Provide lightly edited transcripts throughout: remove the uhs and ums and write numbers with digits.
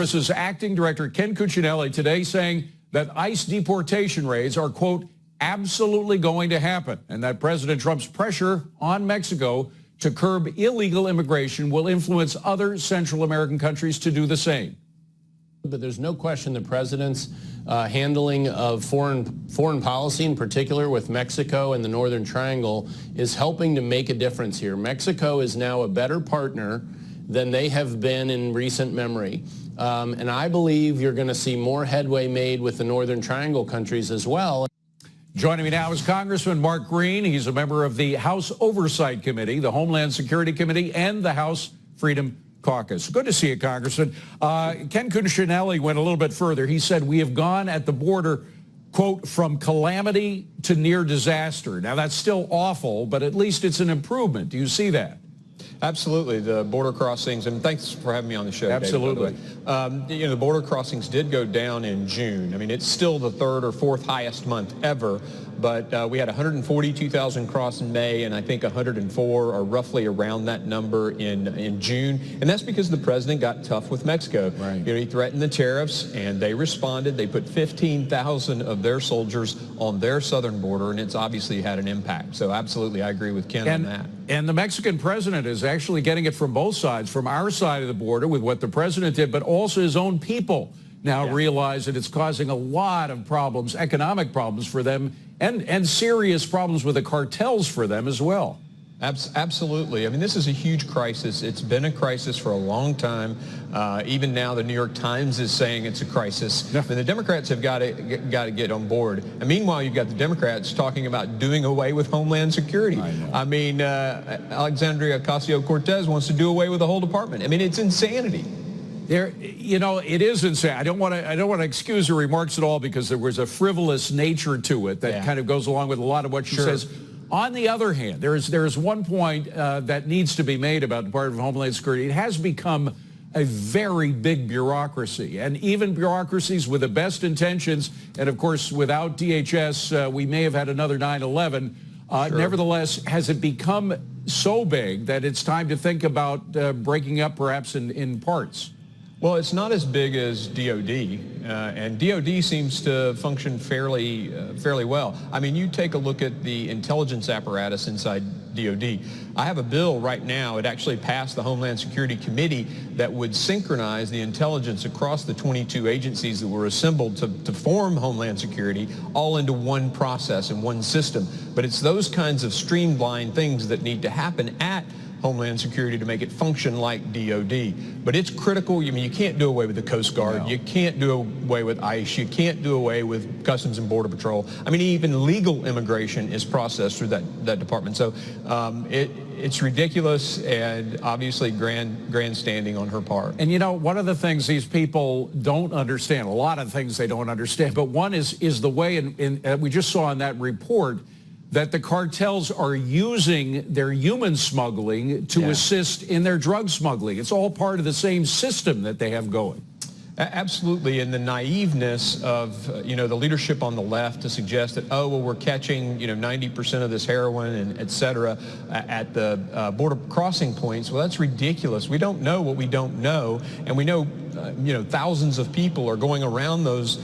Service's acting director, Ken Cuccinelli, today saying that ICE deportation raids are, quote, absolutely going to happen, and that President Trump's pressure on Mexico to curb illegal immigration will influence other Central American countries to do the same. But there's no question the president's handling of foreign policy, in particular with Mexico and the Northern Triangle, is helping to make a difference here. Mexico is now a better partner than they have been in recent memory. And I believe you're going to see more headway made with the Northern Triangle countries as well. Joining me now is Congressman Mark Greene. He's a member of the House Oversight Committee, the Homeland Security Committee, and the House Freedom Caucus. Good to see you, Congressman. Ken Cuccinelli went a little bit further. He said we have gone at the border, quote, from calamity to near disaster. Now, that's still awful, but at least it's an improvement. Do you see that? Absolutely. The border crossings, and thanks for having me on the show, absolutely. David, by the way. The border crossings did go down in June. I mean, it's still the third or fourth highest month ever, but we had 142,000 cross in May, and I think 104 are roughly around that number in June. And that's because the president got tough with Mexico. Right. He threatened the tariffs, and they responded. They put 15,000 of their soldiers on their southern border, and it's obviously had an impact. So absolutely, I agree with Ken on that. And the Mexican president is actually getting it from both sides, from our side of the border with what the president did, but also his own people now realize that it's causing a lot of problems, economic problems for them, and serious problems with the cartels for them as well. Absolutely. I mean, this is a huge crisis. It's been a crisis for a long time. Even now, the New York Times is saying it's a crisis. And the Democrats have got to get on board. And meanwhile, you've got the Democrats talking about doing away with Homeland Security. I mean, Alexandria Ocasio-Cortez wants to do away with the whole department. I mean, it's insanity. It is insane. I don't want to excuse her remarks at all because there was a frivolous nature to it that kind of goes along with a lot of what she says. On the other hand, there is one point that needs to be made about the Department of Homeland Security. It has become a very big bureaucracy, and even bureaucracies with the best intentions, and of course without DHS, we may have had another 9/11. Nevertheless, has it become so big that it's time to think about breaking up perhaps in parts? Well, it's not as big as DOD, and DOD seems to function fairly well. I mean, you take a look at the intelligence apparatus inside DOD. I have a bill right now, it actually passed the Homeland Security Committee, that would synchronize the intelligence across the 22 agencies that were assembled to form Homeland Security all into one process and one system. But it's those kinds of streamlined things that need to happen at Homeland Security to make it function like DOD. But it's critical. I mean, you can't do away with the Coast Guard. No. You can't do away with ICE. You can't do away with Customs and Border Patrol. I mean, even legal immigration is processed through that department. So it's ridiculous and obviously grandstanding on her part. And one of the things these people don't understand, a lot of things they don't understand, but one is the way, we just saw in that report, that the cartels are using their human smuggling to assist in their drug smuggling. It's all part of the same system that they have going. Absolutely, and the naiveness of the leadership on the left to suggest that, oh, well, we're catching 90% of this heroin and et cetera at the border crossing points. Well, that's ridiculous. We don't know what we don't know, and we know thousands of people are going around those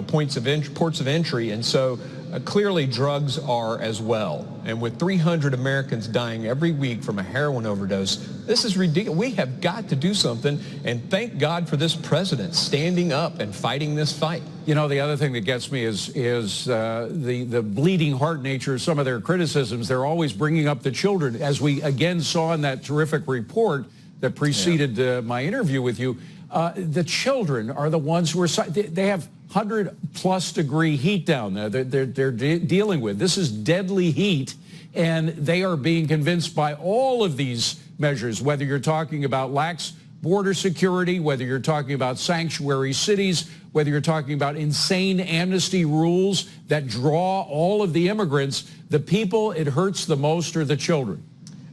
ports of entry, and so clearly drugs are as well. And with 300 Americans dying every week from a heroin overdose, this is ridiculous. We have got to do something, and thank God for this president standing up and fighting this fight. The other thing that gets me is the bleeding heart nature of some of their criticisms. They're always bringing up the children, as we again saw in that terrific report that preceded my interview with you. The children are the ones who are, they have 100+ degree heat down there they're dealing with. This is deadly heat, and they are being convinced by all of these measures, whether you're talking about lax border security, whether you're talking about sanctuary cities, whether you're talking about insane amnesty rules that draw all of the immigrants. The people it hurts the most are the children.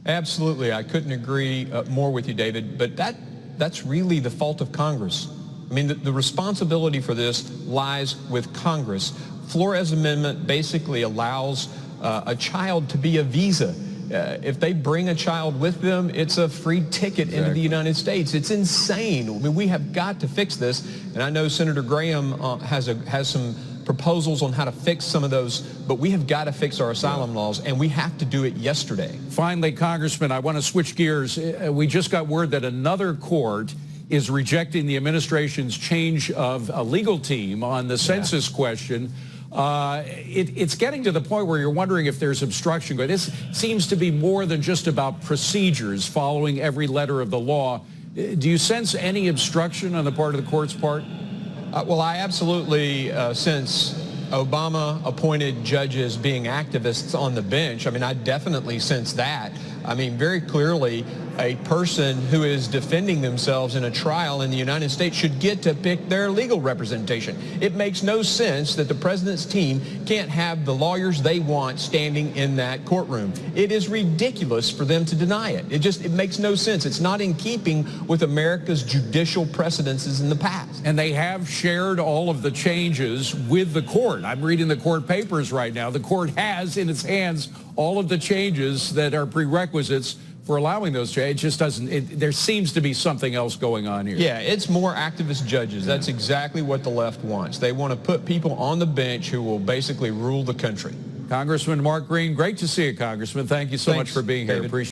Absolutely. I couldn't agree more with you, David, but that's really the fault of Congress. I mean, the responsibility for this lies with Congress. Flores Amendment basically allows a child to be a visa. if they bring a child with them, it's a free ticket into the United States. It's insane. I mean, we have got to fix this. And I know Senator Graham has some proposals on how to fix some of those, but we have got to fix our asylum laws, and we have to do it yesterday. Finally, Congressman, I want to switch gears. We just got word that another court is rejecting the administration's change of a legal team on the census question. It's getting to the point where you're wondering if there's obstruction. But this seems to be more than just about procedures, following every letter of the law. Do you sense any obstruction on the part of the court's part? Well, I absolutely sense Obama appointed judges being activists on the bench. I mean, I definitely sense that. I mean, very clearly, a person who is defending themselves in a trial in the United States should get to pick their legal representation. It makes no sense that the president's team can't have the lawyers they want standing in that courtroom. It is ridiculous for them to deny it. It makes no sense. It's not in keeping with America's judicial precedences in the past. And they have shared all of the changes with the court. I'm reading the court papers right now. The court has in its hands all of the changes that are prerequisites for allowing those changes. It just doesn't, there seems to be something else going on here. Yeah, it's more activist judges. That's exactly what the left wants. They want to put people on the bench who will basically rule the country. Congressman Mark Greene, great to see you, Congressman. Thanks so much for being here. David. Appreciate it.